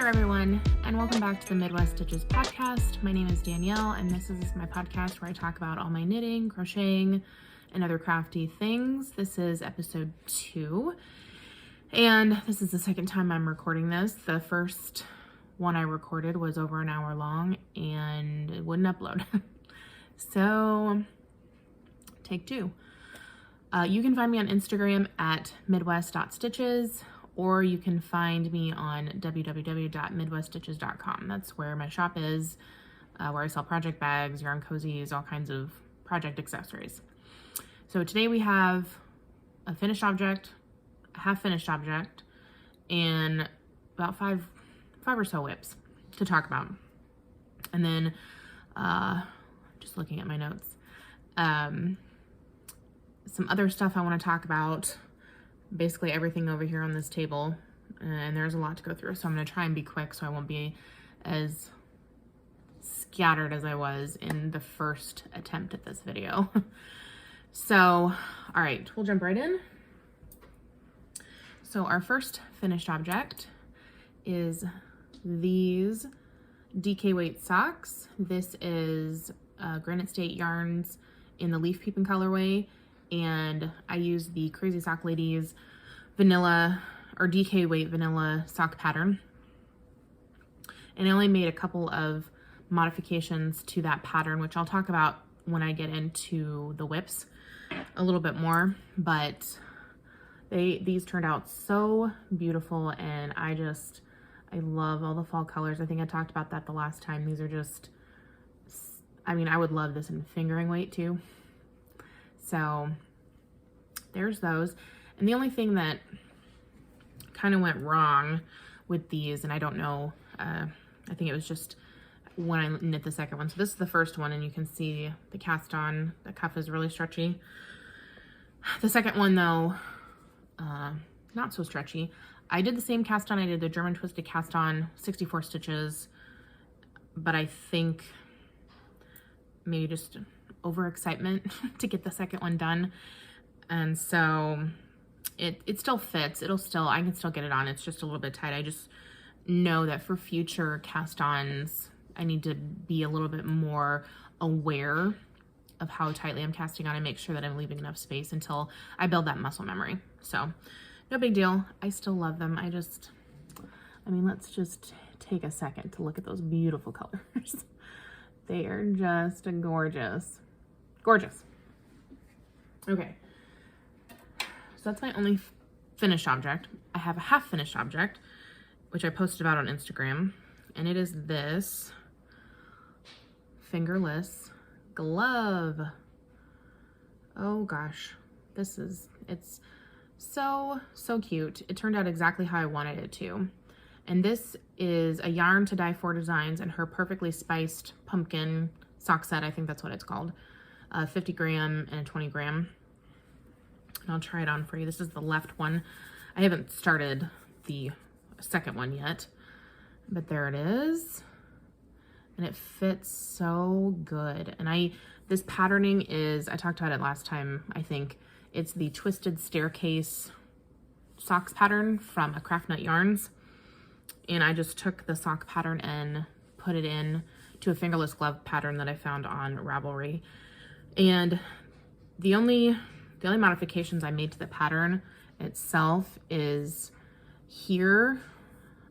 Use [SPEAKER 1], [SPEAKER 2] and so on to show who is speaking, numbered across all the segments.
[SPEAKER 1] there, everyone, and welcome back to the Midwest Stitches podcast. My name is Danielle, and this is my podcast where I talk about all my knitting, crocheting, and other crafty things. This is episode 2, and this is the second time I'm recording this. The first one I recorded was over an hour long, and it wouldn't upload. So, take 2. You can find me on Instagram at midwest.stitches, or you can find me on www.midweststitches.com. That's where my shop is, where I sell project bags, yarn cozies, all kinds of project accessories. So today we have a finished object, a half-finished object, and about five or so whips to talk about. And then, just looking at my notes, some other stuff I want to talk about. Basically everything over here on this table, and there's a lot to go through, so I'm going to try and be quick so I won't be as scattered as I was in the first attempt at this video. So, all right, we'll jump right in. So our first finished object is these DK weight socks. This is Granite State Yarns in the Leaf Peepin' colorway, and I use the Crazy Sock Ladies vanilla or DK weight vanilla sock pattern. And I only made a couple of modifications to that pattern, which I'll talk about when I get into the whips a little bit more, but these turned out so beautiful, and I love all the fall colors. I think I talked about that the last time. These are just, I mean, I would love this in fingering weight too. So there's those. And the only thing that kind of went wrong with these, and I don't know, I think it was just when I knit the second one. So this is the first one, and you can see the cast on, the cuff is really stretchy. The second one though, not so stretchy. I did the same cast on, I did the German twisted cast on, 64 stitches, but I think maybe just overexcitement to get the second one done, and so it still fits. I can still get it on. It's just a little bit tight. I just know that for future cast-ons I need to be a little bit more aware of how tightly I'm casting on and make sure that I'm leaving enough space until I build that muscle memory. So no big deal. I still love them. I mean, let's just take a second to look at those beautiful colors. They are just gorgeous. Gorgeous. Okay, so that's my only finished object. I have a half finished object, which I posted about on Instagram, and it is this fingerless glove. Oh gosh, it's so cute. It turned out exactly how I wanted it to. And this is a Yarn to Die For Designs and her Perfectly Spiced Pumpkin sock set. I think that's what it's called. 50 gram and a 20 gram. And I'll try it on for you. This is the left one. I haven't started the second one yet, but there it is. And it fits so good. And this patterning is, I talked about it last time, I think. It's the Twisted Staircase socks pattern from a Craft Nut Yarns. And I just took the sock pattern and put it in to a fingerless glove pattern that I found on Ravelry. And the only modifications I made to the pattern itself is here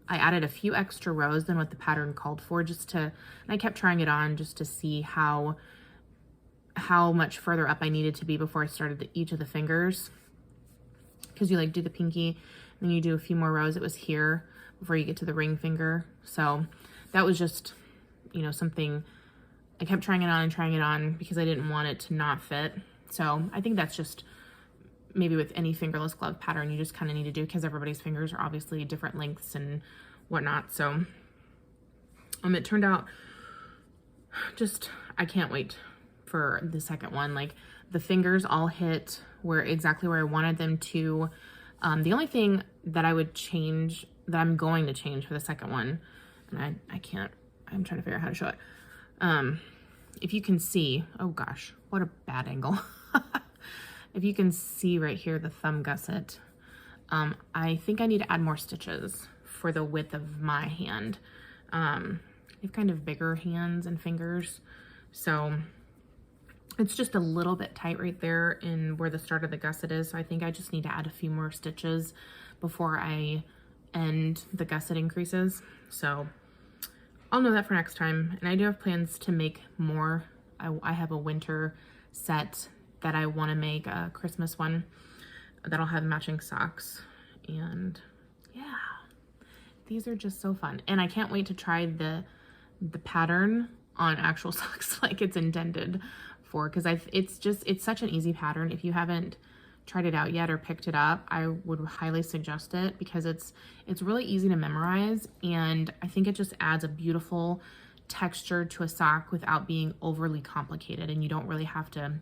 [SPEAKER 1] I added a few extra rows than what the pattern called for, and I kept trying it on just to see how much further up I needed to be before I started each of the fingers, because you do the pinky, then you do a few more rows. It was here before you get to the ring finger. So that was just, something I kept trying it on because I didn't want it to not fit. So I think that's just maybe with any fingerless glove pattern, you just kind of need to do, because everybody's fingers are obviously different lengths and whatnot. So it turned out I can't wait for the second one. The fingers all hit exactly where I wanted them to. The only thing that I'm going to change for the second one, and I'm trying to figure out how to show it. If you can see, oh gosh, what a bad angle. If you can see right here, the thumb gusset, I think I need to add more stitches for the width of my hand. I have kind of bigger hands and fingers, so it's just a little bit tight right there in where the start of the gusset is. So I think I just need to add a few more stitches before I end the gusset increases. So I'll know that for next time. And I do have plans to make more. I have a winter set that I want to make, a Christmas one that'll have matching socks. And yeah, these are just so fun. And I can't wait to try the pattern on actual socks like it's intended for, because it's such an easy pattern. If you haven't tried it out yet or picked it up, I would highly suggest it, because it's really easy to memorize, and I think it just adds a beautiful texture to a sock without being overly complicated, and you don't really have to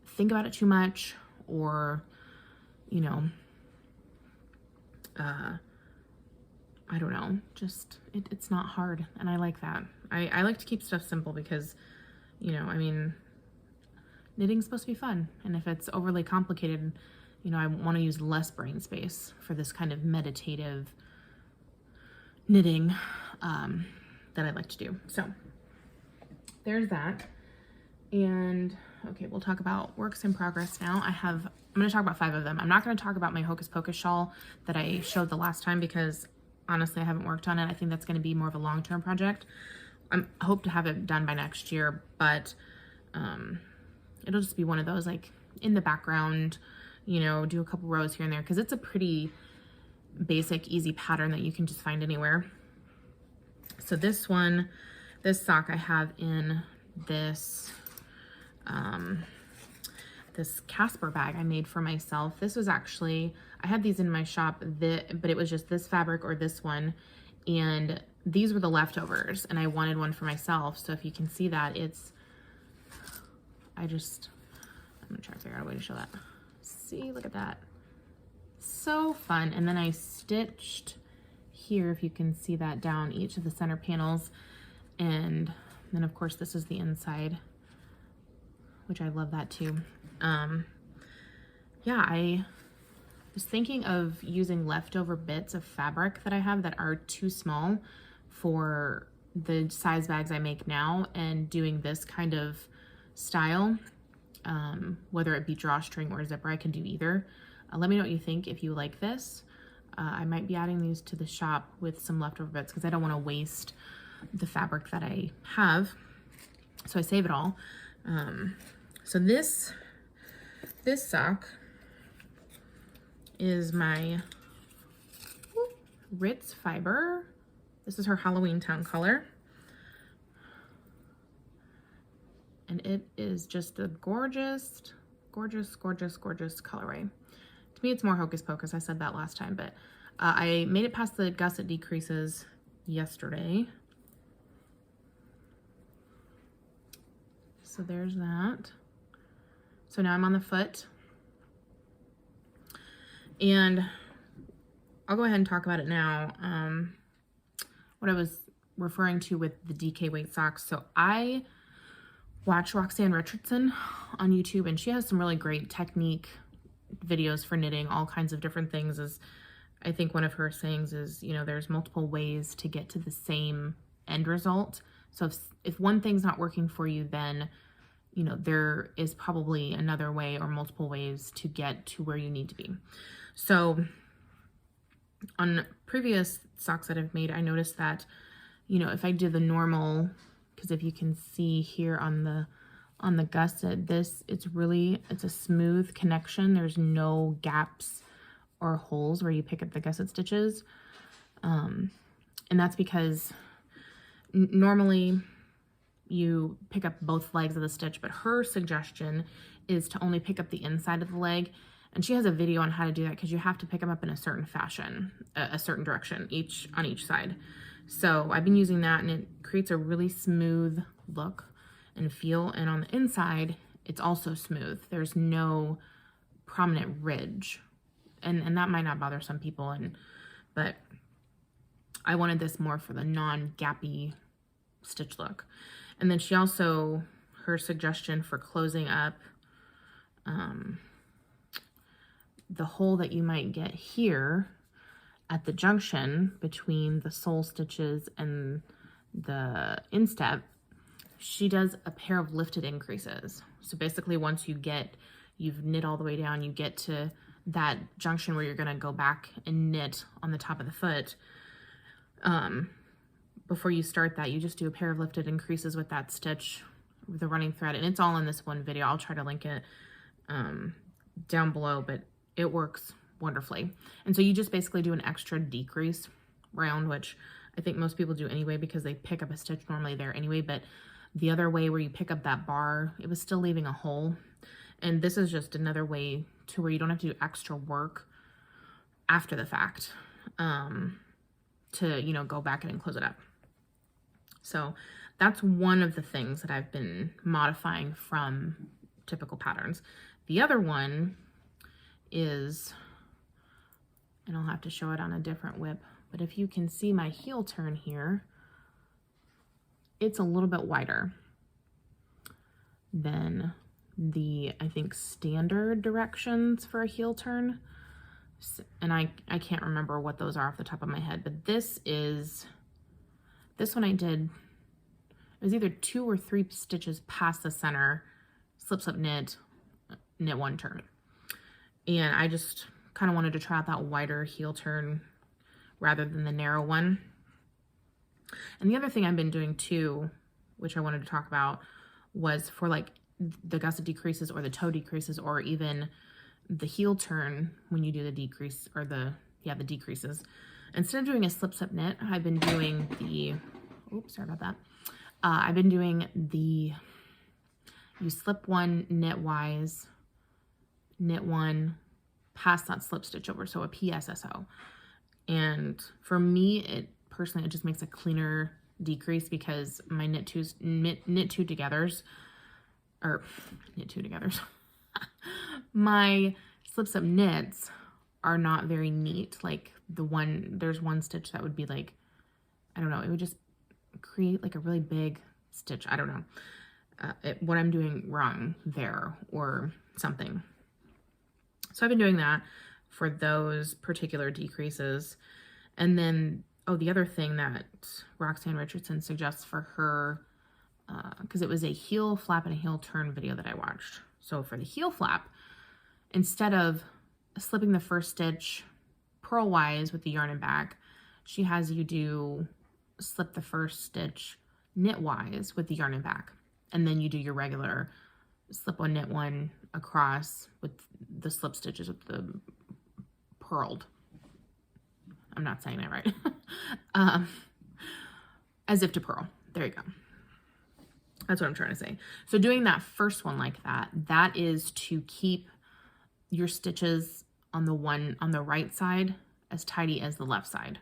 [SPEAKER 1] think about it too much, or you know, I don't know, just it's not hard, and I like that. I like to keep stuff simple because, you know, I mean, knitting's supposed to be fun, and if it's overly complicated, you know, I want to use less brain space for this kind of meditative knitting that I like to do. So there's that. And okay, we'll talk about works in progress now. I'm going to talk about 5 of them. I'm not going to talk about my Hocus Pocus shawl that I showed the last time, because honestly, I haven't worked on it. I think that's going to be more of a long-term project. I hope to have it done by next year, but it'll just be one of those, like, in the background, you know, do a couple rows here and there, because it's a pretty basic, easy pattern that you can just find anywhere. So this sock I have in this this Casper bag I made for myself. This was actually, I had these in my shop, but it was just this fabric or this one, and these were the leftovers, and I wanted one for myself. So if you can see that, I'm gonna try to figure out a way to show that. See, look at that. So fun. And then I stitched here, if you can see that, down each of the center panels. And then of course this is the inside, which I love that too. Yeah, I was thinking of using leftover bits of fabric that I have that are too small for the size bags I make now, and doing this kind of style, whether it be drawstring or zipper. I can do either. Let me know what you think if you like this. I might be adding these to the shop with some leftover bits, because I don't want to waste the fabric that I have, so I save it all. So this sock is my Ritz fiber. This is her Halloween Town color. And it is just a gorgeous, gorgeous, gorgeous, gorgeous colorway. To me, it's more Hocus Pocus. I said that last time, but I made it past the gusset decreases yesterday. So there's that. So now I'm on the foot. And I'll go ahead and talk about it now. What I was referring to with the DK weight socks. So I watch Roxanne Richardson on YouTube, and she has some really great technique videos for knitting, all kinds of different things. As I think one of her sayings is, you know, there's multiple ways to get to the same end result. So if one thing's not working for you, then, you know, there is probably another way or multiple ways to get to where you need to be. So on previous socks that I've made, I noticed that, you know, if I do the normal, because if you can see here on the gusset, it's a smooth connection. There's no gaps or holes where you pick up the gusset stitches. And that's because normally you pick up both legs of the stitch, but her suggestion is to only pick up the inside of the leg. And she has a video on how to do that, because you have to pick them up in a certain fashion, a certain direction, on each side. So I've been using that, and it creates a really smooth look and feel. And on the inside, it's also smooth. There's no prominent ridge. And that might not bother some people, but I wanted this more for the non-gappy stitch look. And then she also, her suggestion for closing up the hole that you might get here at the junction between the sole stitches and the instep, she does a pair of lifted increases. So basically once you've knit all the way down, you get to that junction where you're gonna go back and knit on the top of the foot. Before you start that, you just do a pair of lifted increases with that stitch with the running thread, and it's all in this one video. I'll try to link it down below, but it works wonderfully. And so you just basically do an extra decrease round, which I think most people do anyway because they pick up a stitch normally there anyway, but the other way where you pick up that bar, it was still leaving a hole. And this is just another way to where you don't have to do extra work after the fact to, you know, go back in and close it up. So that's one of the things that I've been modifying from typical patterns. The other one is, and I'll have to show it on a different whip, but if you can see my heel turn here, it's a little bit wider than the, I think, standard directions for a heel turn. And I can't remember what those are off the top of my head, but this one I did, it was either 2 or 3 stitches past the center, slip, slip, knit, knit 1 turn. And I just kind of wanted to try out that wider heel turn rather than the narrow one. And the other thing I've been doing too, which I wanted to talk about, was for like the gusset decreases or the toe decreases or even the heel turn when you do the decrease or the decreases. Instead of doing a slip slip knit, I've been doing the, oops, sorry about that. I've been doing the, you slip 1 knitwise, knit 1, pass that slip stitch over, so a PSSO. And for me, personally, it just makes a cleaner decrease because my knit two togethers, my slip slip knits are not very neat. Like there's one stitch that would be like, I don't know, it would just create like a really big stitch. I don't know what I'm doing wrong there or something. So I've been doing that for those particular decreases. And then, oh, the other thing that Roxanne Richardson suggests for her, because it was a heel flap and a heel turn video that I watched. So for the heel flap, instead of slipping the first stitch purlwise with the yarn and back, she has you do slip the first stitch knitwise with the yarn and back. And then you do your regular slip 1, knit 1 across with the slip stitches with the purled. I'm not saying that right. As if to purl. There you go. That's what I'm trying to say. So doing that first one like that, that is to keep your stitches on the right side as tidy as the left side.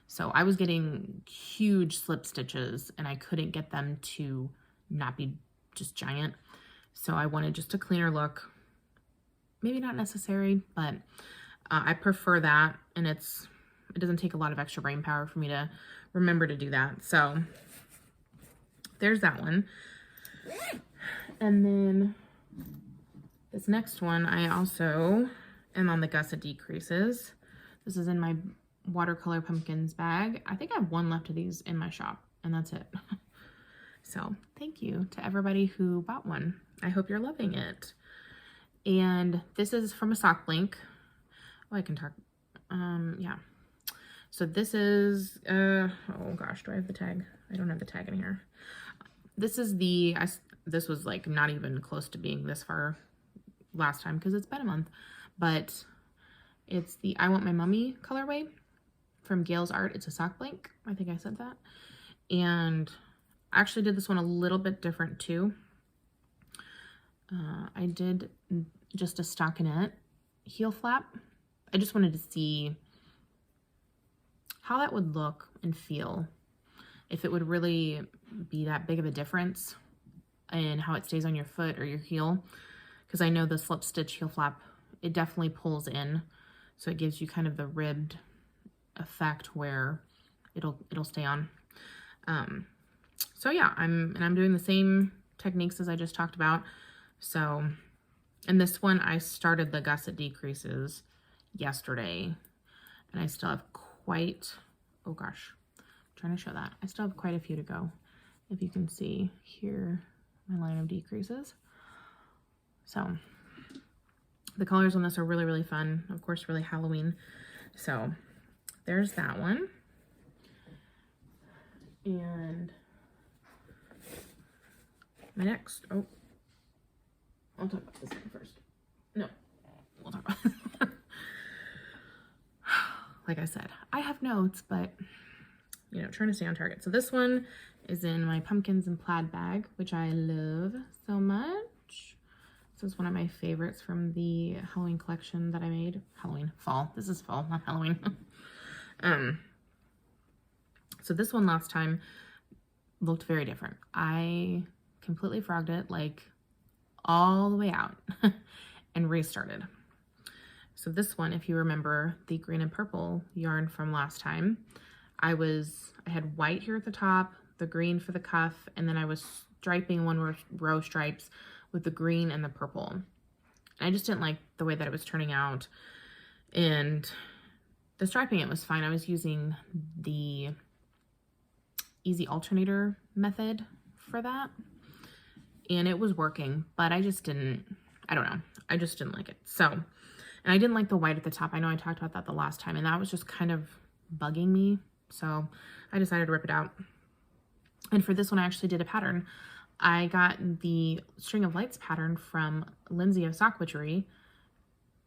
[SPEAKER 1] So I was getting huge slip stitches and I couldn't get them to not be just giant. So I wanted just a cleaner look. Maybe not necessary, but I prefer that. And it doesn't take a lot of extra brain power for me to remember to do that. So there's that one. And then this next one, I also am on the gusset decreases. This is in my watercolor pumpkins bag. I think I have one left of these in my shop and that's it. So thank you to everybody who bought one. I hope you're loving it. And this is from a sock blank. Oh, I can talk. Yeah. So this is, oh gosh, do I have the tag? I don't have the tag in here. This is this was like not even close to being this far last time because it's been a month, but it's the I Want My Mummy colorway from Gale's Art. It's a sock blank. I think I said that. And I actually did this one a little bit different too. I did just a stockinette heel flap. I just wanted to see how that would look and feel, if it would really be that big of a difference in how it stays on your foot or your heel. Because I know the slip stitch heel flap, it definitely pulls in. So it gives you kind of the ribbed effect where it'll stay on. So yeah, I'm doing the same techniques as I just talked about. So, and this one, I started the gusset decreases yesterday and I still have quite, oh gosh, I'm trying to show that. I still have quite a few to go. If you can see here, my line of decreases. So the colors on this are really, really fun. Of course, really Halloween. So there's that one. And my next, oh, I'll talk about this one first. No, we'll talk about this. Like I said, I have notes, but you know, trying to stay on target. So this one is in my pumpkins and plaid bag, which I love so much. This is one of my favorites from the Halloween collection that I made. Halloween, fall. This is fall, not Halloween. So this one last time looked very different. I completely frogged it like all the way out and restarted. So this one, if you remember the green and purple yarn from last time, I had white here at the top, the green for the cuff, and then I was striping one row stripes with the green and the purple. And I just didn't like the way that it was turning out. And the striping, it was fine. I was using the easy alternator method for that. And it was working, but I just didn't, I don't know. I just didn't like it. So, and I didn't like the white at the top. I know I talked about that the last time, and that was just kind of bugging me. So I decided to rip it out. And for this one, I actually did a pattern. I got the String of Lights pattern from Lindsay of Sock Witchery,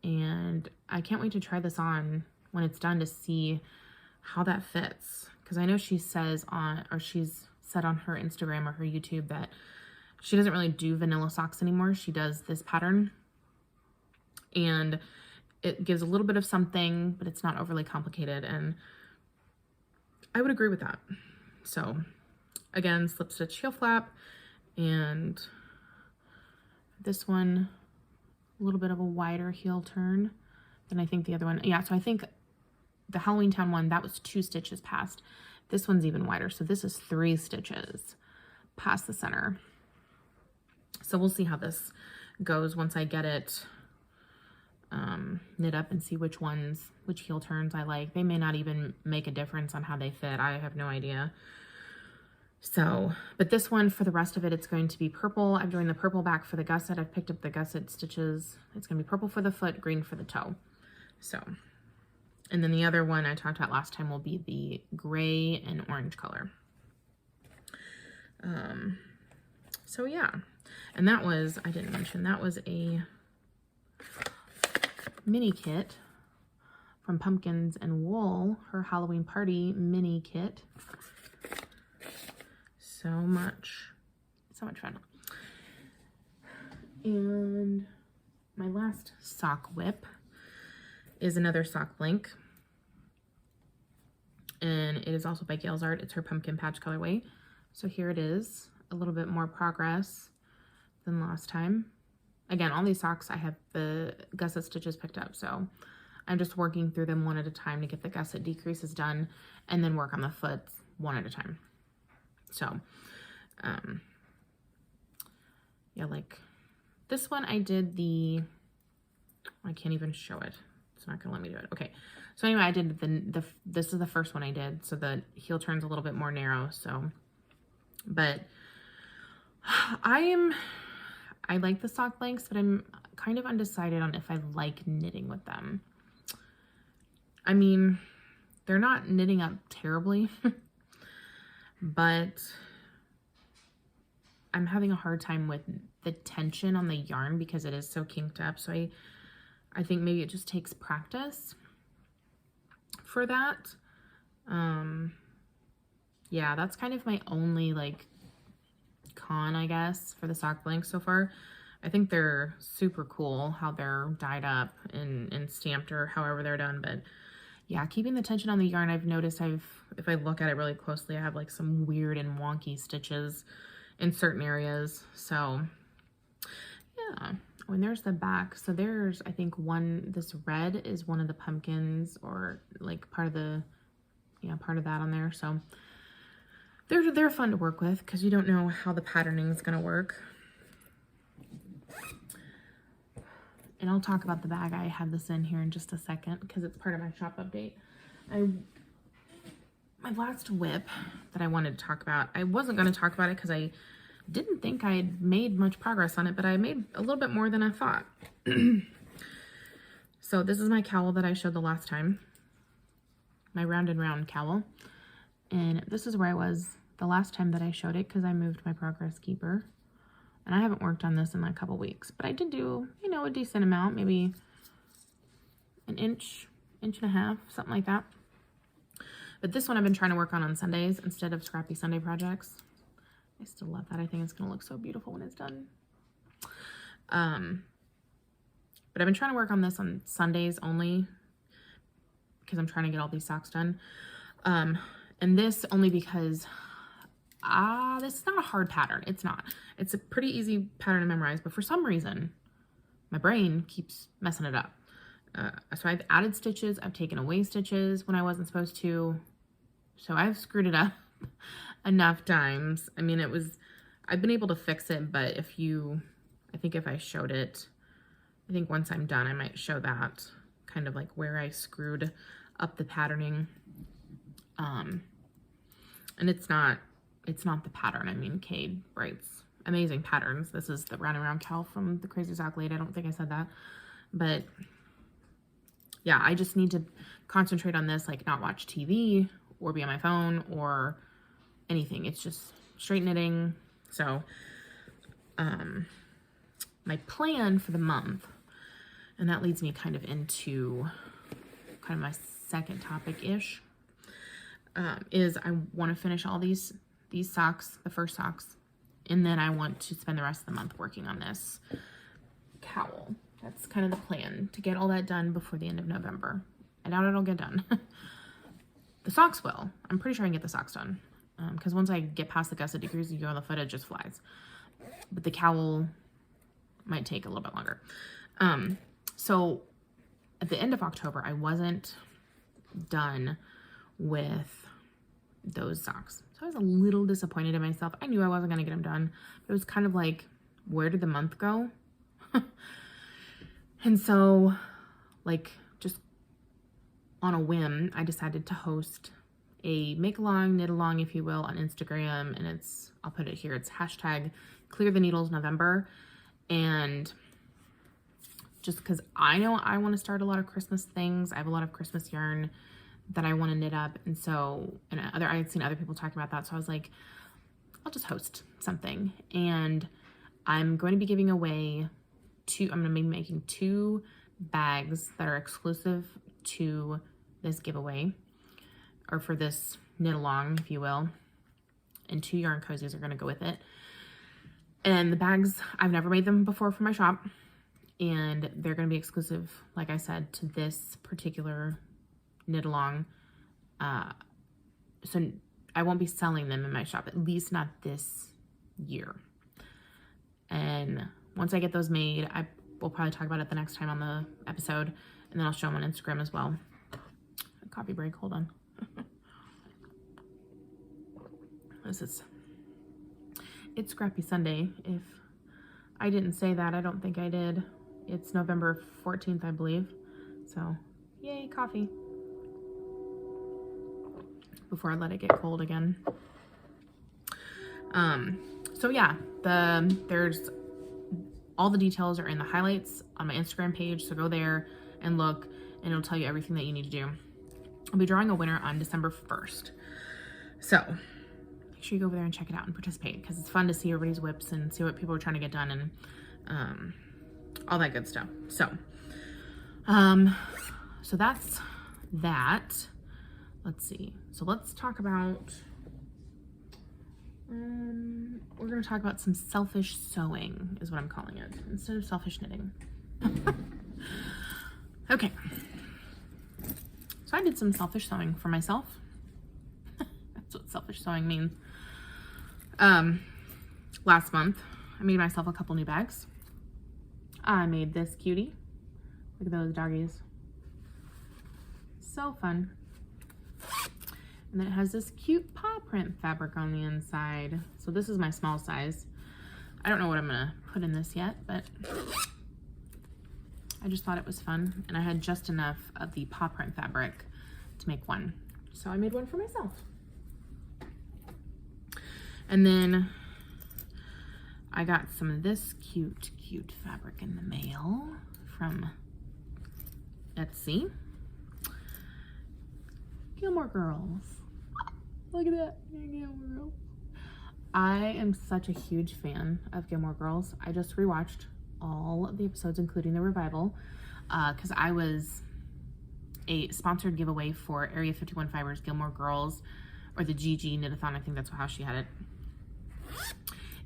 [SPEAKER 1] and I can't wait to try this on when it's done to see how that fits. Because I know she says on, or she's said on her Instagram or her YouTube that she doesn't really do vanilla socks anymore. She does this pattern, and it gives a little bit of something, but it's not overly complicated, and I would agree with that. So again, slip stitch heel flap, and this one, a little bit of a wider heel turn than I think the other one. Yeah, so I think the Halloween Town one, that was 2 stitches past. This one's even wider, so this is 3 stitches past the center. So we'll see how this goes once I get it knit up and see which heel turns I like. They may not even make a difference on how they fit. I have no idea. So, but this one, for the rest of it, it's going to be purple. I'm doing the purple back for the gusset. I've picked up the gusset stitches. It's going to be purple for the foot, green for the toe. So, and then the other one I talked about last time will be the gray and orange color. So yeah, and that was, I didn't mention, that was a mini kit from Pumpkins and Wool, her Halloween party mini kit. So much fun. And my last sock whip is another sock blank, and it is also by Gale's Art. It's her pumpkin patch colorway. So here it is, a little bit more progress than last time. Again, all these socks I have the gusset stitches picked up, so I'm just working through them one at a time to get the gusset decreases done, and then work on the foot one at a time. So yeah, like this one I did I can't even show it. It's not gonna let me do it. Okay, so anyway, I did this is the first one I did, so the heel turn's a little bit more narrow. So, but I like the sock blanks, but I'm kind of undecided on if I like knitting with them. I mean, they're not knitting up terribly, but I'm having a hard time with the tension on the yarn because it is so kinked up. So I think maybe it just takes practice for that. Yeah, that's kind of my only like con, I guess, for the sock blanks so far. I think they're super cool how they're dyed up and stamped or however they're done, but yeah, keeping the tension on the yarn, I've noticed if I look at it really closely, I have like some weird and wonky stitches in certain areas. So yeah, when there's the back, so there's, I think this red is one of the pumpkins, or like part of that on there. So they're fun to work with because you don't know how the patterning is going to work. And I'll talk about the bag. I have this in here in just a second because it's part of my shop update. I my last whip that I wanted to talk about, I wasn't going to talk about it because I didn't think I had made much progress on it, but I made a little bit more than I thought. So this is my cowl that I showed the last time, my round and round cowl. And this is where I was the last time that I showed it because I moved my progress keeper. And I haven't worked on this in like a couple weeks, but I did do, you know, a decent amount, maybe an inch and a half, something like that. But this one I've been trying to work on Sundays instead of scrappy Sunday projects. I still love that. I think it's going to look so beautiful when it's done. But I've been trying to work on this on Sundays only because I'm trying to get all these socks done. And this only because this is not a hard pattern. It's not. It's a pretty easy pattern to memorize, but for some reason, my brain keeps messing it up. So I've added stitches. I've taken away stitches when I wasn't supposed to. So I've screwed it up enough times. I mean, I've been able to fix it, but I think if I showed it, I think once I'm done, I might show that kind of like where I screwed up the patterning. And it's not the pattern. I mean, Cade writes amazing patterns. This is the round and round cowl from the Crazy Sock Lady. I don't think I said that, but yeah, I just need to concentrate on this, like not watch TV or be on my phone or anything. It's just straight knitting. So, my plan for the month, and that leads me kind of into kind of my second topic-ish, is I want to finish all these socks, the first socks, and then I want to spend the rest of the month working on this cowl. That's kind of the plan, to get all that done before the end of November. I doubt it'll get done. The socks will. I'm pretty sure I can get the socks done. Because once I get past the gusset decrease, you go on the foot, it just flies. But the cowl might take a little bit longer. So at the end of October, I wasn't done with those socks. So I was a little disappointed in myself. I knew I wasn't going to get them done. But it was kind of like, where did the month go? And so, like, just on a whim, I decided to host a make along, knit along, if you will, on Instagram. And I'll put it here, it's hashtag Clear the Needles November. And just because I know I want to start a lot of Christmas things. I have a lot of Christmas yarn that I want to knit up. And so, I had seen other people talking about that. So I was like, I'll just host something. And I'm going to be giving away I'm going to be making 2 bags that are exclusive to this giveaway, or for this knit along, if you will. And 2 yarn cozies are going to go with it. And the bags, I've never made them before for my shop. And they're going to be exclusive, like I said, to this particular knit along. So I won't be selling them in my shop, at least not this year. And once I get those made, I will probably talk about it the next time on the episode, and then I'll show them on Instagram as well. A coffee break, hold on. It's Scrappy Sunday. If I didn't say that, I don't think I did. It's November 14th, I believe. So, yay, coffee. Before I let it get cold again. So yeah, there's all the details are in the highlights on my Instagram page. So go there and look, and it'll tell you everything that you need to do. I'll be drawing a winner on December 1st. So make sure you go over there and check it out and participate, because it's fun to see everybody's whips and see what people are trying to get done and all that good stuff. So, so that's that. Let's see. So let's talk about, we're going to talk about some selfish sewing is what I'm calling it, instead of selfish knitting. Okay. So I did some selfish sewing for myself. That's what selfish sewing means. Last month, I made myself a couple new bags. I made this cutie. Look at those doggies. So fun. And then it has this cute paw print fabric on the inside. So this is my small size. I don't know what I'm gonna put in this yet, but I just thought it was fun. And I had just enough of the paw print fabric to make one. So I made one for myself. And then I got some of this cute fabric in the mail from Etsy. Gilmore Girls. Look at that. Gilmore Girls. I am such a huge fan of Gilmore Girls. I just rewatched all of the episodes, including the revival, because I was a sponsored giveaway for Area 51 Fibers Gilmore Girls, or the GG Knit-a-thon. I think that's how she had it.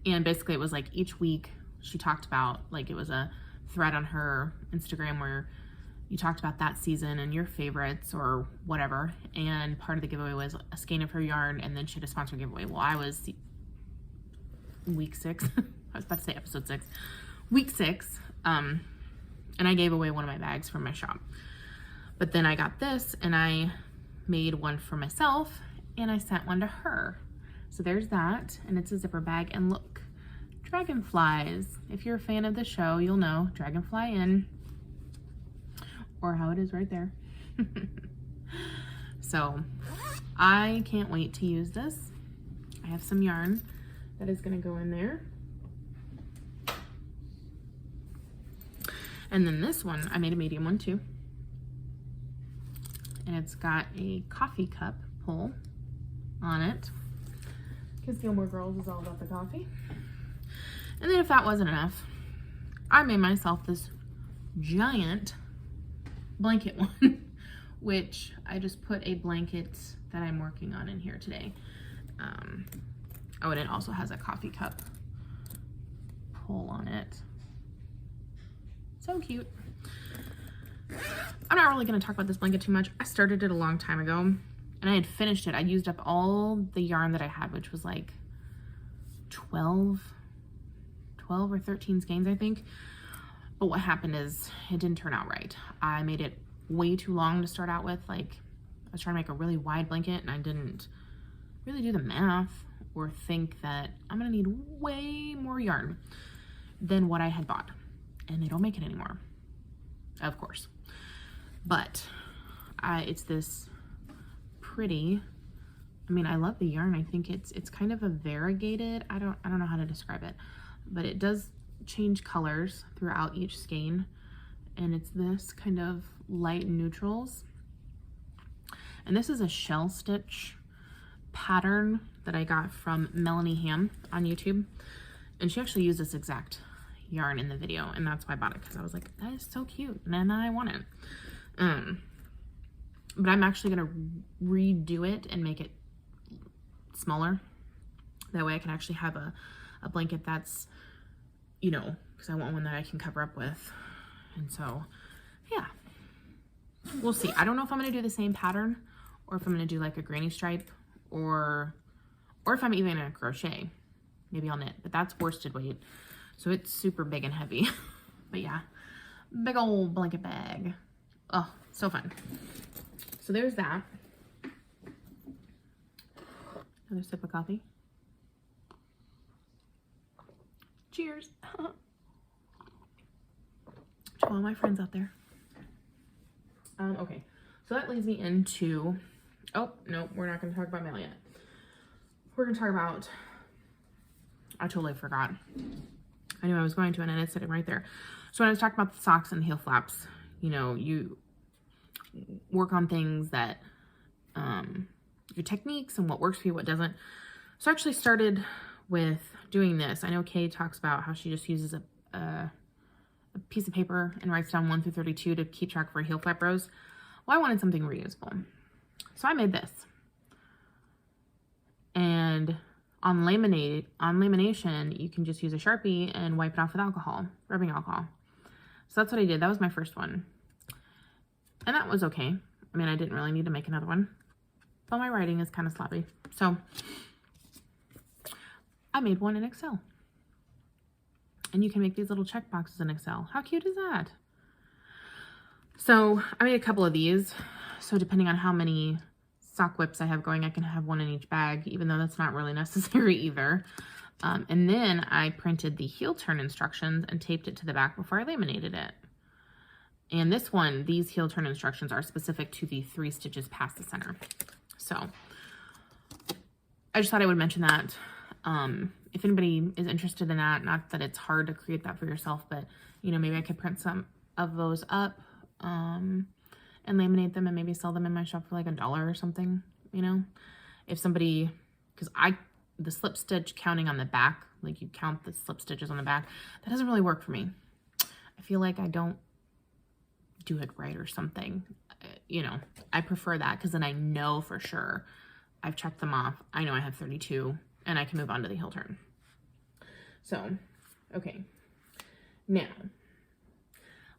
[SPEAKER 1] And basically it was like each week she talked about, like, it was a thread on her Instagram where you talked about that season and your favorites or whatever. And part of the giveaway was a skein of her yarn, and then she had a sponsored giveaway. Well, I was week 6. I was about to say episode 6. Week 6. And I gave away one of my bags from my shop. But then I got this and I made one for myself and I sent one to her. So there's that, and it's a zipper bag. And look, dragonflies. If you're a fan of the show, you'll know dragonfly in, or how it is right there. So I can't wait to use this. I have some yarn that is gonna go in there. And then this one, I made a medium one too. And it's got a coffee cup pull on it, because Gilmore Girls is all about the coffee. And then if that wasn't enough, I made myself this giant blanket one, which I just put a blanket that I'm working on in here today. Oh, and it also has a coffee cup pull on it. So cute. I'm not really going to talk about this blanket too much. I started it a long time ago and I had finished it. I used up all the yarn that I had, which was like 12 or 13 skeins, I think. But what happened is it didn't turn out right. I made it way too long to start out with. Like, I was trying to make a really wide blanket and I didn't really do the math or think that I'm gonna need way more yarn than what I had bought. And they don't make it anymore, of course. But it's this pretty, I mean, I love the yarn. I think it's kind of a variegated, I don't know how to describe it, but it does change colors throughout each skein. And it's this kind of light neutrals. And this is a shell stitch pattern that I got from Melanie Ham on YouTube. And she actually used this exact yarn in the video, and that's why I bought it, because I was like, that is so cute and I want it. But I'm actually gonna redo it and make it smaller. That way I can actually have a blanket that's, you know, because I want one that I can cover up with. And so, yeah, we'll see. I don't know if I'm gonna do the same pattern or if I'm gonna do like a granny stripe or if I'm even gonna crochet. Maybe I'll knit, but that's worsted weight. So it's super big and heavy. But yeah, big old blanket bag. Oh, so fun. So there's that. Another sip of coffee. Cheers. To all my friends out there. Okay, so that leads me into, oh, no, we're not going to talk about mail yet. We're going to talk about, I totally forgot. I knew I was going to, and it's sitting right there. So when I was talking about the socks and heel flaps, you know, you work on things that, your techniques and what works for you, what doesn't. So I actually started with doing this. I know Kay talks about how she just uses a piece of paper and writes down 1 through 32 to keep track of her heel flap rows. Well, I wanted something reusable. So I made this. And on lamination, you can just use a Sharpie and wipe it off with alcohol, rubbing alcohol. So that's what I did. That was my first one. And that was okay. I mean, I didn't really need to make another one, but my writing is kind of sloppy. So I made one in Excel. And you can make these little check boxes in Excel. How cute is that? So I made a couple of these. So depending on how many sock whips I have going, I can have one in each bag, even though that's not really necessary either. And then I printed the heel turn instructions and taped it to the back before I laminated it. And this one, these heel turn instructions are specific to the 3 stitches past the center. So I just thought I would mention that. If anybody is interested in that, not that it's hard to create that for yourself, but you know, maybe I could print some of those up, and laminate them and maybe sell them in my shop for like $1 or something, you know, if somebody, because the slip stitch counting on the back, like you count the slip stitches on the back, that doesn't really work for me. I feel like I don't do it right or something, you know. I prefer that because then I know for sure I've checked them off. I know I have 32 and I can move on to the heel turn. So, okay. Now,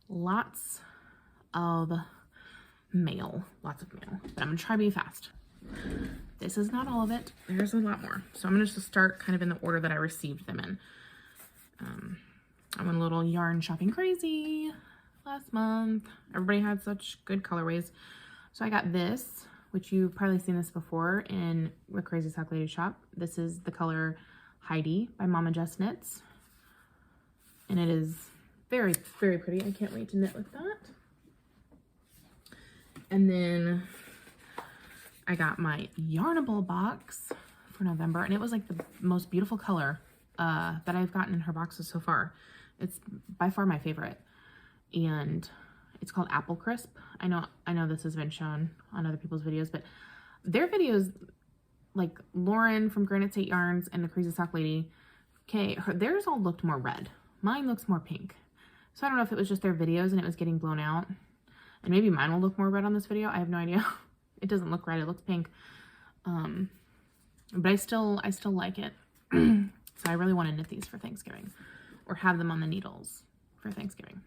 [SPEAKER 1] lots of mail, but I'm gonna try to be fast. This is not all of it. There's a lot more. So I'm gonna just start kind of in the order that I received them in. I went a little yarn shopping crazy last month. Everybody had such good colorways. So I got this, which you've probably seen this before in the Crazy Sock Lady shop. This is the color Heidi by Mama Jess Knits. And it is very, very pretty. I can't wait to knit with that. And then I got my Yarnable box for November, and it was like the most beautiful color that I've gotten in her boxes so far. It's by far my favorite, and it's called Apple Crisp. I know this has been shown on other people's videos, but their videos, like Lauren from Granite State Yarns and the Crazy Sock Lady, theirs all looked more red. Mine looks more pink. So I don't know if it was just their videos and it was getting blown out. And maybe mine will look more red on this video. I have no idea. It doesn't look red, it looks pink. But I still like it. So I really want to knit these for Thanksgiving, or have them on the needles for Thanksgiving.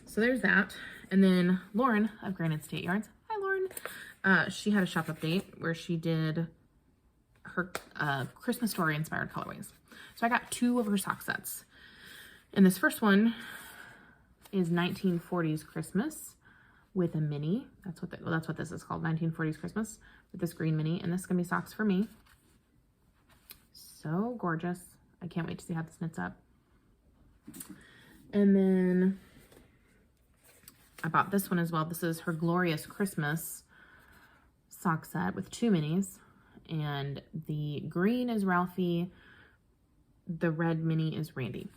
[SPEAKER 1] So there's that. And then Lauren of Granite State Yarns. Hi, Lauren. She had a shop update where she did her Christmas story inspired colorways. So I got 2 of her sock sets. And this first one is 1940s Christmas with a mini. That's what this is called, 1940s Christmas, with this green mini. And this is gonna be socks for me. So gorgeous. I can't wait to see how this knits up. And then I bought this one as well. This is her Glorious Christmas sock set with 2 minis. And the green is Ralphie. The red mini is Randy.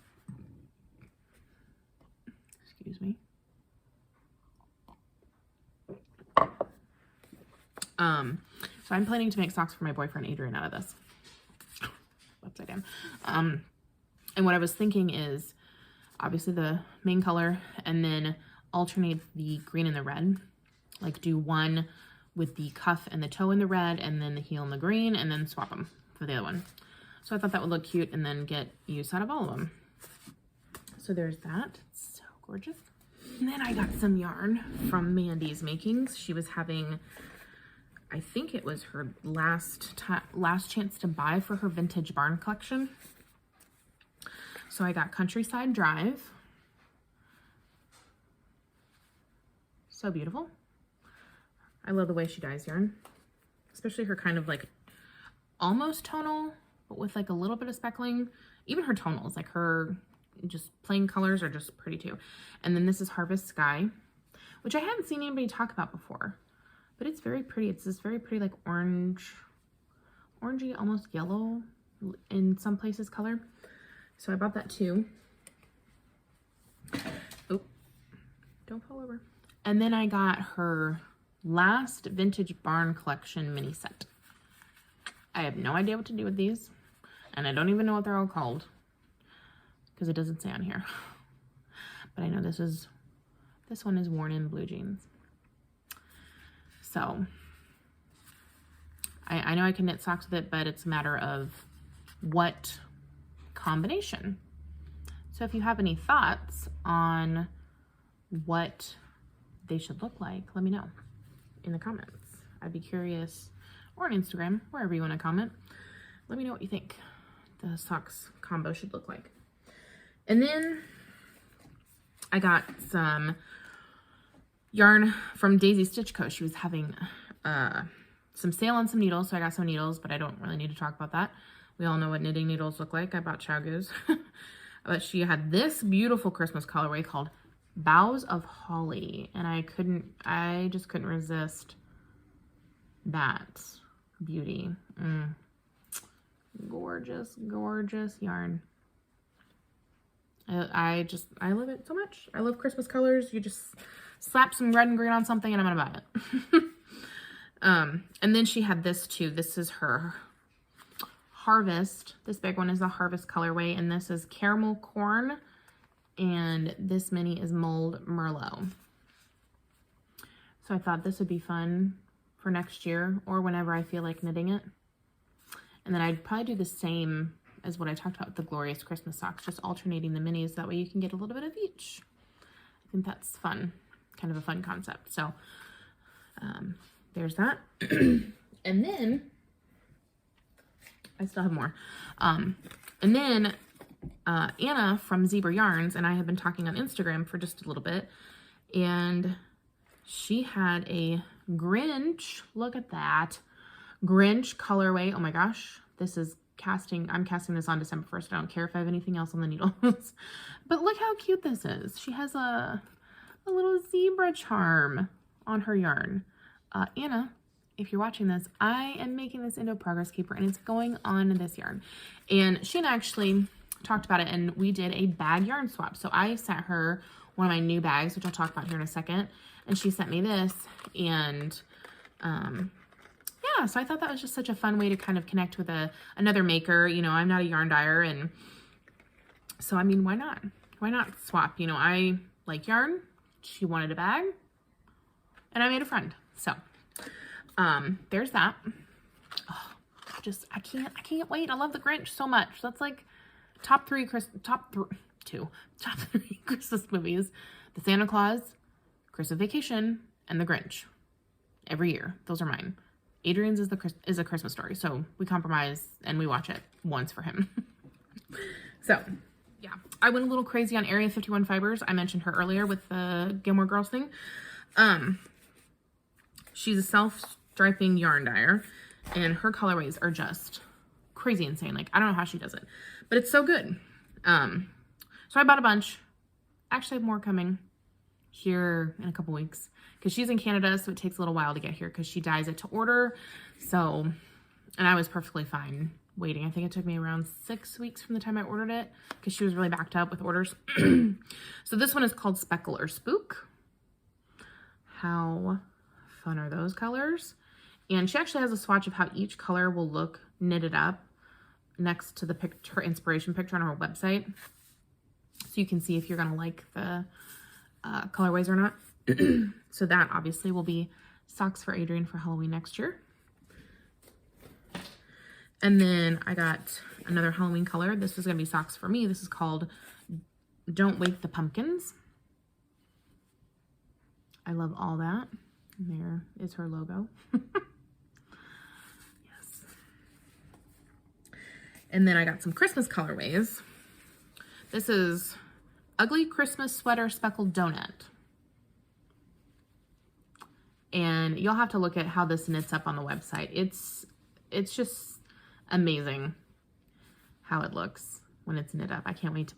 [SPEAKER 1] Excuse me. So I'm planning to make socks for my boyfriend Adrian out of this. Upside down. And what I was thinking is obviously the main color, and then alternate the green and the red. Like do one with the cuff and the toe in the red, and then the heel in the green, and then swap them for the other one. So I thought that would look cute and then get use out of all of them. So there's that. It's so gorgeous. And then I got some yarn from Mandy's Makings. She was having, I think it was her last chance to buy for her vintage barn collection. So I got Countryside Drive. So beautiful. I love the way she dyes yarn, especially her kind of like almost tonal, but with like a little bit of speckling. Even her tonals, like her just plain colors, are just pretty too. And then this is Harvest Sky, which I haven't seen anybody talk about before, but it's very pretty. It's this very pretty like orangey, almost yellow in some places color. So I bought that too. Oh, don't fall over. And then I got her last vintage barn collection mini set. I have no idea what to do with these, and I don't even know what they're all called because it doesn't say on here. But I know this one is worn in blue jeans. So I know I can knit socks with it, but it's a matter of what combination. So if you have any thoughts on what they should look like, let me know in the comments. I'd be curious, or on Instagram, wherever you want to comment. Let me know what you think the socks combo should look like. And then I got some yarn from Daisy Stitch Co. She was having some sale on some needles, so I got some needles, but I don't really need to talk about that. We all know what knitting needles look like. I bought Chowgoos. But she had this beautiful Christmas colorway called Boughs of Holly, and I just couldn't resist that beauty. gorgeous, gorgeous yarn. I love it so much. I love Christmas colors. You just slap some red and green on something and I'm gonna buy it. And then she had this too. This is her Harvest. This big one is the Harvest colorway, and this is Caramel Corn, and this mini is Mulled Merlot. So I thought this would be fun for next year or whenever I feel like knitting it. And then I'd probably do the same as what I talked about with the Glorious Christmas socks, just alternating the minis. That way you can get a little bit of each. I think that's fun, kind of a fun concept. So there's that. And then I still have more. And then Anna from Zebra Yarns and I have been talking on Instagram for just a little bit, and she had a Grinch. Look at that. Grinch colorway. Oh my gosh. This is I'm casting this on December 1st. I don't care if I have anything else on the needles. But look how cute this is. She has a little zebra charm on her yarn. Anna, if you're watching this, I am making this into a progress keeper, and it's going on this yarn. And she and I actually talked about it, and we did a bag yarn swap. So I sent her one of my new bags, which I'll talk about here in a second, and she sent me this. And yeah, so I thought that was just such a fun way to kind of connect with another maker. You know, I'm not a yarn dyer, and so I mean, why not? Why not swap? You know, I like yarn. She wanted a bag, and I made a friend. So there's that. Oh, I can't wait. I love the Grinch so much. That's like top three Christmas movies: the Santa Claus, Christmas Vacation, and the Grinch. Every year, those are mine. Adrian's is a Christmas Story, so we compromise and we watch it once for him. So yeah, I went a little crazy on Area 51 fibers. I mentioned her earlier with the Gilmore Girls thing. She's a self-striping yarn dyer, and her colorways are just crazy insane. Like, I don't know how she does it, but it's so good. So I bought a bunch. Actually, I have more coming here in a couple weeks because she's in Canada, so it takes a little while to get here because she dyes it to order. So, and I was perfectly fine waiting. I think it took me around 6 weeks from the time I ordered it because she was really backed up with orders. So this one is called Speckle or Spook. How fun are those colors? And she actually has a swatch of how each color will look knitted up next to the picture, inspiration picture on her website. So you can see if you're gonna like the colorways or not. So that obviously will be socks for Adrian for Halloween next year. And then I got another Halloween color. This is gonna be socks for me. This is called Don't Wake the Pumpkins. I love all that. And there is her logo. Yes. And then I got some Christmas colorways. This is Ugly Christmas Sweater Speckled Donut. And you'll have to look at how this knits up on the website. It's just amazing how it looks when it's knit up. I can't wait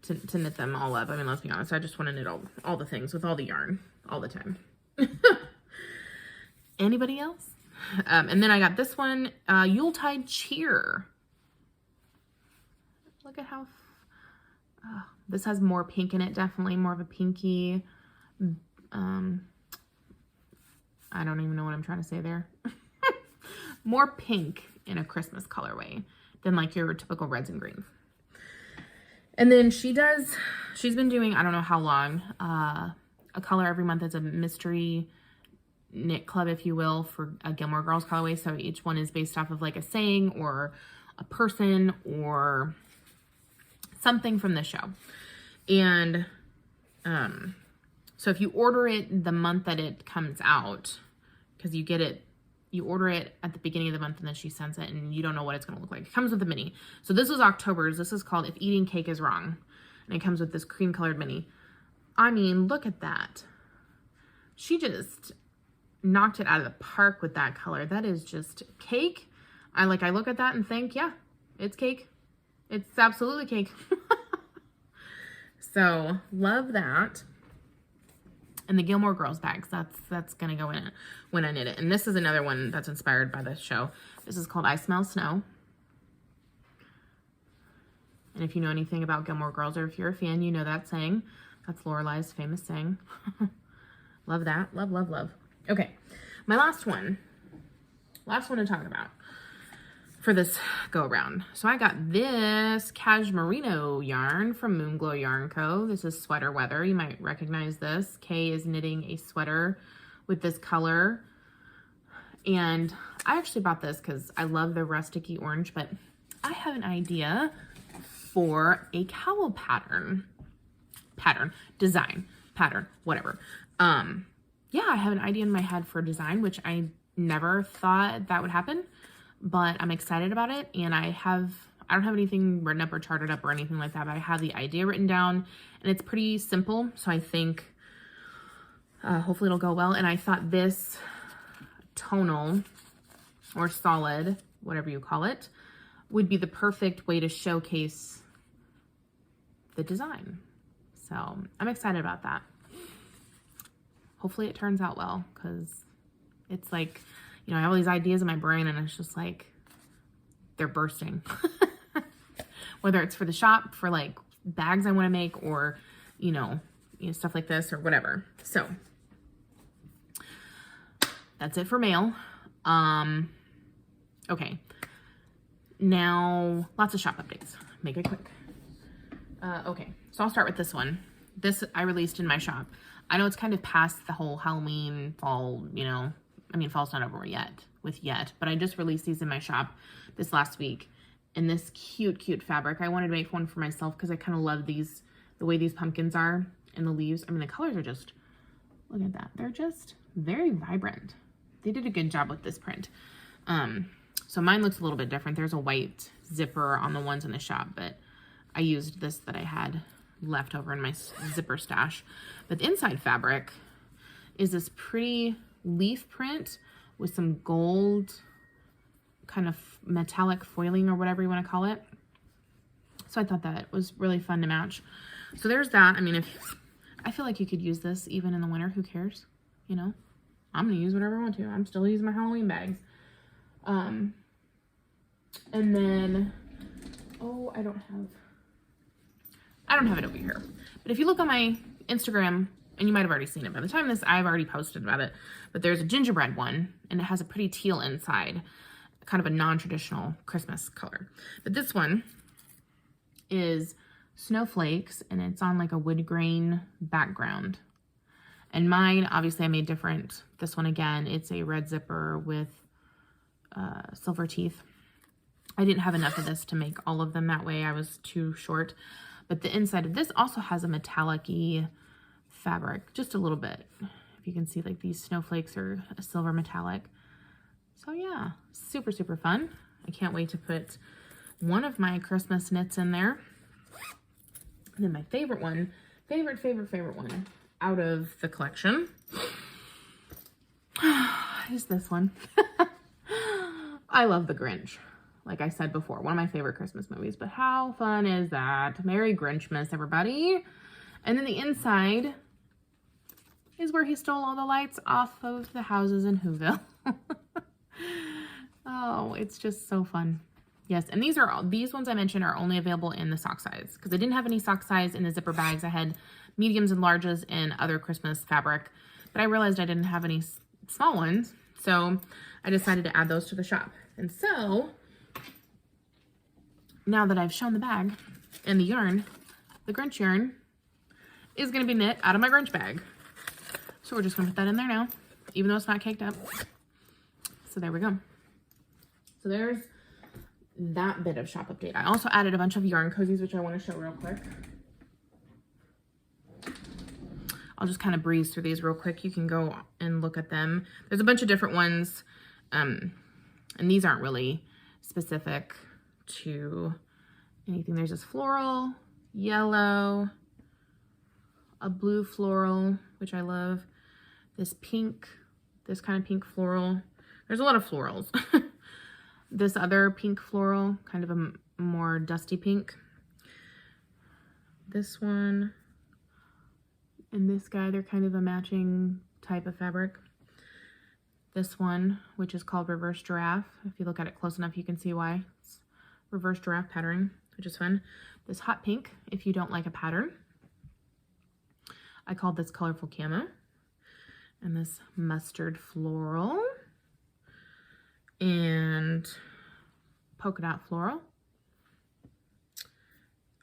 [SPEAKER 1] to knit them all up. I mean, let's be honest, I just want to knit all the things with all the yarn all the time. Anybody else? And then I got this one, Yuletide Cheer. Look at how this has more pink in it, definitely more of a pinky. I don't even know what I'm trying to say there. More pink in a Christmas colorway than like your typical reds and greens. And then she's been doing, I don't know how long, a color every month. It's a mystery knit club, if you will, for a Gilmore Girls colorway. So each one is based off of like a saying or a person or something from the show. And so if you order it the month that it comes out, because you order it at the beginning of the month and then she sends it and you don't know what it's going to look like. It comes with a mini. So this was October's. This is called If Eating Cake is Wrong. And it comes with this cream colored mini. I mean, look at that. She just knocked it out of the park with that color. That is just cake. I look at that and think, yeah, it's cake. It's absolutely cake. So love that. And the Gilmore Girls bags, that's gonna go in it when I knit it. And this is another one that's inspired by the show. This is called I Smell Snow. And if you know anything about Gilmore Girls, or if you're a fan, you know that saying. That's Lorelai's famous saying. Love that. Love, love, love. Okay, my last one to talk about for this go around. So I got this cashmerino yarn from Moonglow Yarn Co. This is Sweater Weather. You might recognize this. Kay is knitting a sweater with this color. And I actually bought this because I love the rusticy orange, but I have an idea for a cowl design, whatever. Yeah, I have an idea in my head for design, which I never thought that would happen, but I'm excited about it. And I don't have anything written up or charted up or anything like that, but I have the idea written down, and it's pretty simple. So I think hopefully it'll go well. And I thought this tonal or solid, whatever you call it, would be the perfect way to showcase the design. So I'm excited about that. Hopefully it turns out well, because it's like, you know, I have all these ideas in my brain and it's just like, they're bursting. Whether it's for the shop, for like bags I want to make, or, you know, stuff like this or whatever. So that's it for mail. Okay. Now, lots of shop updates. Make it quick. Okay, so I'll start with this one. This I released in my shop. I know it's kind of past the whole Halloween, fall, you know, I mean, fall's not over yet, but I just released these in my shop this last week. And this cute, cute fabric, I wanted to make one for myself because I kind of love these, the way these pumpkins are and the leaves. I mean, the colors are just, look at that. They're just very vibrant. They did a good job with this print. So mine looks a little bit different. There's a white zipper on the ones in the shop, but I used this that I had left over in my zipper stash. But the inside fabric is this pretty leaf print with some gold kind of metallic foiling or whatever you want to call it. So I thought that was really fun to match. So there's that. I mean, I feel like you could use this even in the winter. Who cares? You know, I'm going to use whatever I want to. I'm still using my Halloween bags. And then, oh, I don't have it over here. But if you look on my Instagram, and you might have already seen it by the time I've already posted about it, but there's a gingerbread one, and it has a pretty teal inside, kind of a non-traditional Christmas color. But this one is snowflakes, and it's on like a wood grain background. And mine, obviously I made different. This one again, it's a red zipper with silver teeth. I didn't have enough of this to make all of them that way. I was too short. But the inside of this also has a metallic-y fabric, just a little bit. If you can see, like, these snowflakes are a silver metallic. So yeah, super, super fun. I can't wait to put one of my Christmas knits in there. And then my favorite one, favorite one out of the collection is this one. I love the Grinch. Like I said before, one of my favorite Christmas movies, but how fun is that? Merry Grinchmas, everybody. And then the inside is where he stole all the lights off of the houses in Whoville. Oh, it's just so fun. Yes, and these ones I mentioned are only available in the sock size, because I didn't have any sock size in the zipper bags. I had mediums and larges in other Christmas fabric, but I realized I didn't have any small ones, so I decided to add those to the shop. And so now that I've shown the bag and the yarn, the Grinch yarn is going to be knit out of my Grinch bag. So we're just going to put that in there now, even though it's not caked up. So there we go. So there's that bit of shop update. I also added a bunch of yarn cozies, which I want to show real quick. I'll just kind of breeze through these real quick. You can go and look at them. There's a bunch of different ones. And these aren't really specific to anything. There's this floral, yellow, a blue floral, which I love, this pink, this kind of pink floral. There's a lot of florals. This other pink floral, kind of a more dusty pink. This one and this guy, they're kind of a matching type of fabric. This one, which is called Reverse Giraffe. If you look at it close enough, you can see why. It's reverse giraffe pattern, which is fun. this hot pink if you don't like a pattern. I called this colorful camo. And this mustard floral. And polka dot floral.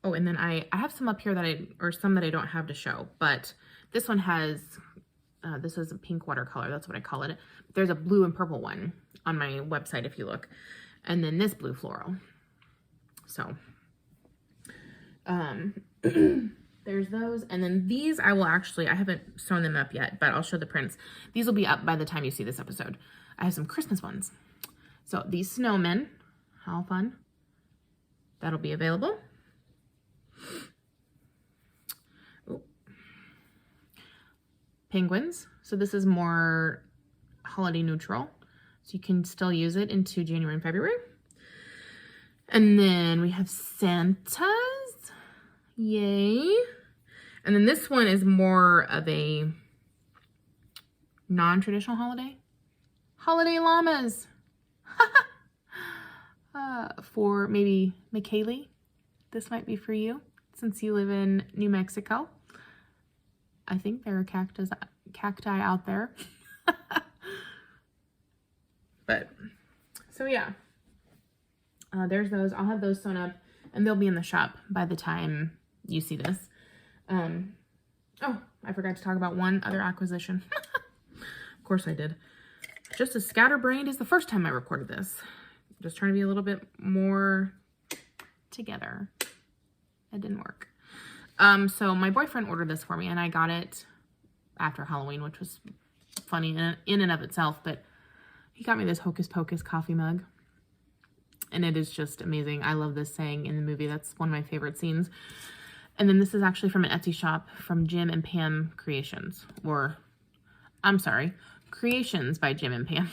[SPEAKER 1] Oh, and then I have some up here that some that I don't have to show, but this one has, this is a pink watercolor, that's what I call it. There's a blue and purple one on my website if you look. And then this blue floral. So, there's those. And then these I haven't sewn them up yet, but I'll show the prints. These will be up by the time you see this episode. I have some Christmas ones. So these snowmen, how fun. That'll be available. Ooh. Penguins. So this is more holiday neutral. So you can still use it into January and February. And then we have Santas. Yay. And then this one is more of a non-traditional holiday. Holiday llamas. For maybe McKaylee. This might be for you since you live in New Mexico. I think there are cacti out there. But, so yeah. There's those. I'll have those sewn up and they'll be in the shop by the time you see this. Oh, I forgot to talk about one other acquisition. Of course I did. Just as scatterbrained as the first time I recorded this. Just trying to be a little bit more together. It didn't work. So my boyfriend ordered this for me and I got it after Halloween, which was funny in and of itself, but he got me this Hocus Pocus coffee mug. And it is just amazing. I love this saying in the movie. That's one of my favorite scenes. And then this is actually from an Etsy shop from Jim and Pam Creations. Or, I'm sorry, Creations by Jim and Pam.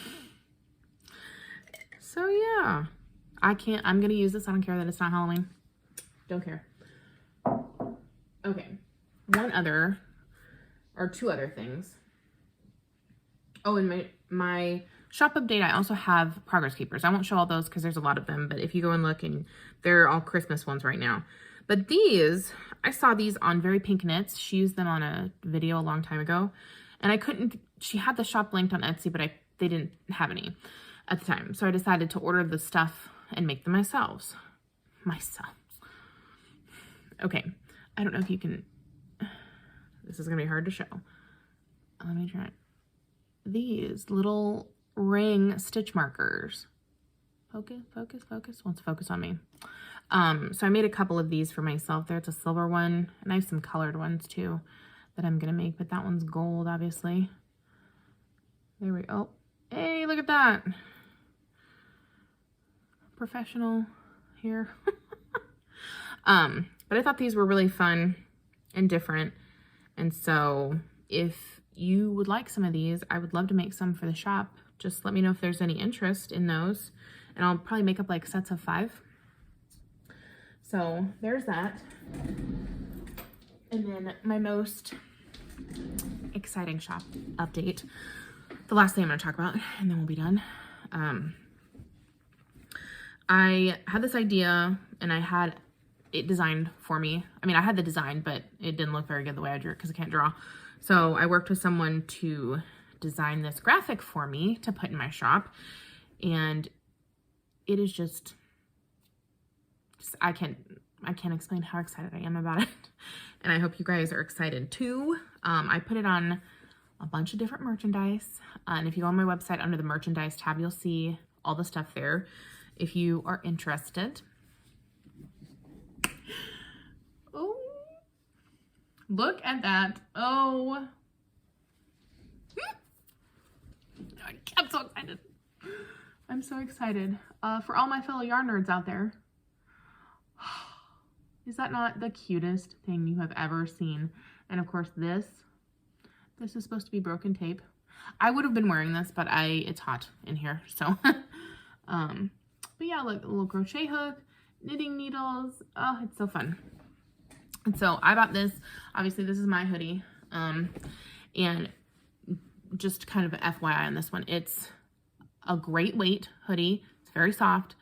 [SPEAKER 1] So yeah, I'm going to use this. I don't care that it's not Halloween. Don't care. Okay, two other things. Oh, and my shop update, I also have progress keepers. I won't show all those because there's a lot of them, but if you go and look, and they're all Christmas ones right now. But these, I saw these on Very Pink Knits. She used them on a video a long time ago, and she had the shop linked on Etsy, but they didn't have any at the time. So I decided to order the stuff and make them myself. Okay, I don't know if you can, this is gonna be hard to show. Let me try it. These little ring stitch markers. Focus, focus, focus. Wants to focus on me. So I made a couple of these for myself. There's a silver one, and I have some colored ones too that I'm gonna make, but that one's gold, obviously. There we go. Oh, hey, look at that. Professional here. But I thought these were really fun and different. And so if you would like some of these, I would love to make some for the shop. Just let me know if there's any interest in those. And I'll probably make up like sets of 5. So there's that. And then my most exciting shop update. The last thing I'm going to talk about, and then we'll be done. I had this idea and I had it designed for me. I mean, I had the design, but it didn't look very good the way I drew it because I can't draw. So I worked with someone to design this graphic for me to put in my shop. And it is just I can't explain how excited I am about it. And I hope you guys are excited too. I put it on a bunch of different merchandise. And if you go on my website under the merchandise tab, you'll see all the stuff there if you are interested. Oh, look at that. Oh, I'm so excited. I'm so excited. For all my fellow yarn nerds out there, is that not the cutest thing you have ever seen? And of course this is supposed to be broken tape. I would have been wearing this, but it's hot in here, so. But yeah, look, a little crochet hook, knitting needles. Oh, it's so fun. And so I bought this. Obviously, this is my hoodie. And just kind of FYI on this one, it's a great weight hoodie. It's very soft.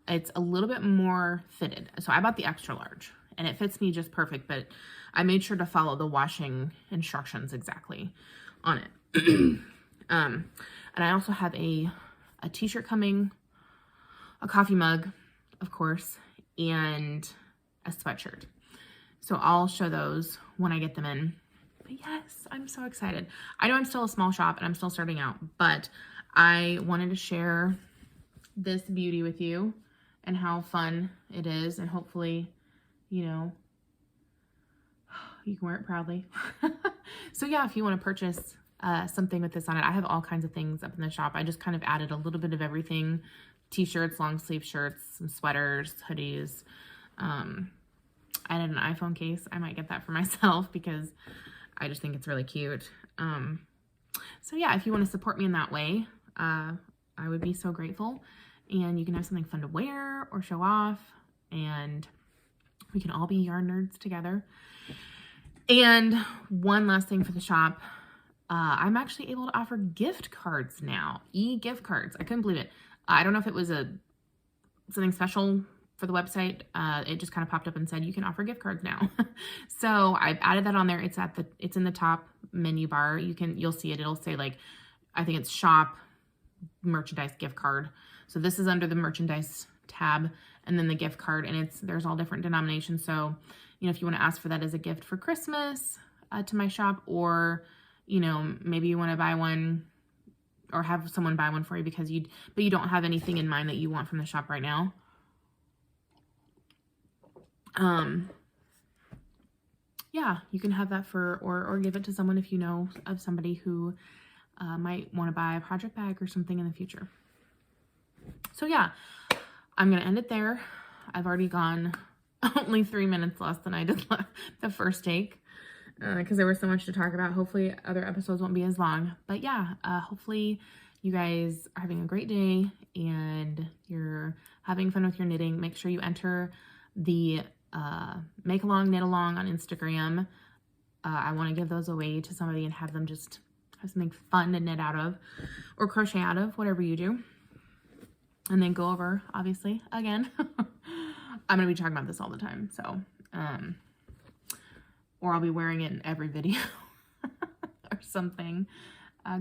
[SPEAKER 1] It's a little bit more fitted. So I bought the extra large. and it fits me just perfect, but I made sure to follow the washing instructions exactly on it. And I also have a t-shirt coming, a coffee mug, of course, and a sweatshirt. So I'll show those when I get them in. But yes, I'm so excited. I know I'm still a small shop and I'm still starting out, but I wanted to share this beauty with you and how fun it is, and hopefully, you know, you can wear it proudly. So yeah, if you want to purchase something with this on it, I have all kinds of things up in the shop. I just kind of added a little bit of everything: t-shirts, long sleeve shirts, some sweaters, hoodies. I added an iPhone case. I might get that for myself because I just think it's really cute. So yeah, if you want to support me in that way, I would be so grateful. And you can have something fun to wear or show off, and we can all be yarn nerds together. And one last thing for the shop, I'm actually able to offer gift cards now, e-gift cards. I couldn't believe it. I don't know if it was something special for the website. It just kind of popped up and said you can offer gift cards now. So I've added that on there. It's in the top menu bar. You'll see it. It'll say, like, I think it's shop merchandise gift card. So this is under the merchandise tab, and then the gift card, and there's all different denominations. So, you know, if you want to ask for that as a gift for Christmas to my shop, or, you know, maybe you want to buy one or have someone buy one for you but you don't have anything in mind that you want from the shop right now. Yeah, you can have that or give it to someone if you know of somebody who might want to buy a project bag or something in the future. So yeah, I'm going to end it there. I've already gone only 3 minutes less than I did the first take because there was so much to talk about. Hopefully other episodes won't be as long. But yeah, hopefully you guys are having a great day and you're having fun with your knitting. Make sure you enter the make along, knit along on Instagram. I want to give those away to somebody and have them just have something fun to knit out of or crochet out of, whatever you do. And then go over, obviously, again. I'm going to be talking about this all the time. So, or I'll be wearing it in every video or something.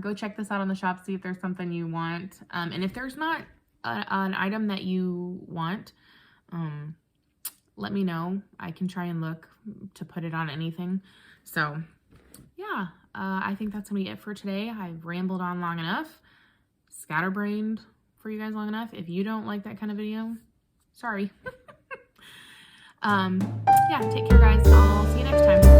[SPEAKER 1] Go check this out on the shop. See if there's something you want. And if there's not an item that you want, let me know. I can try and look to put it on anything. So, yeah, I think that's going to be it for today. I've rambled on long enough. Scatterbrained for you guys long enough. If you don't like that kind of video, sorry. Yeah, take care, guys. I'll see you next time.